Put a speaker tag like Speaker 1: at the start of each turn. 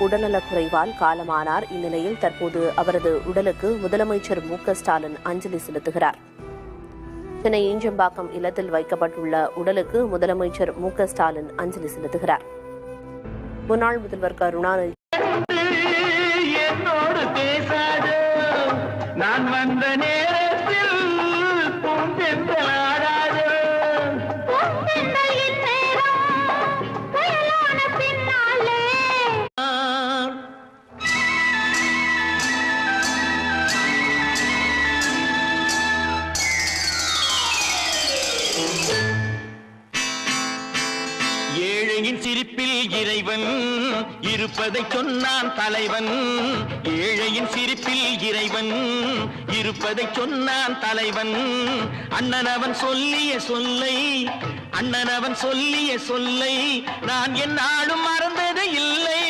Speaker 1: உடல்நலக்குறைவால் காலமானார். இந்நிலையில் தற்போது அவரது உடலுக்கு முதலமைச்சர் ஸ்டாலின் அஞ்சலி செலுத்துகிறார். சென்னை ஈஞ்சம்பாக்கம் இல்லத்தில் வைக்கப்பட்டுள்ள உடலுக்கு முதலமைச்சர் ஸ்டாலின் அஞ்சலி செலுத்துகிறார். முன்னாள் முதல்வர் கருணாநிதி
Speaker 2: ஏழையின் சிரிப்பில் இறைவன் இருப்பதை சொன்னான் தலைவன். ஏழையின் சிரிப்பில் இறைவன் இருப்பதை சொன்னான் தலைவன். அண்ணனவன் சொல்லிய சொல்லை நான் என்னாலும் மறந்தது இல்லை.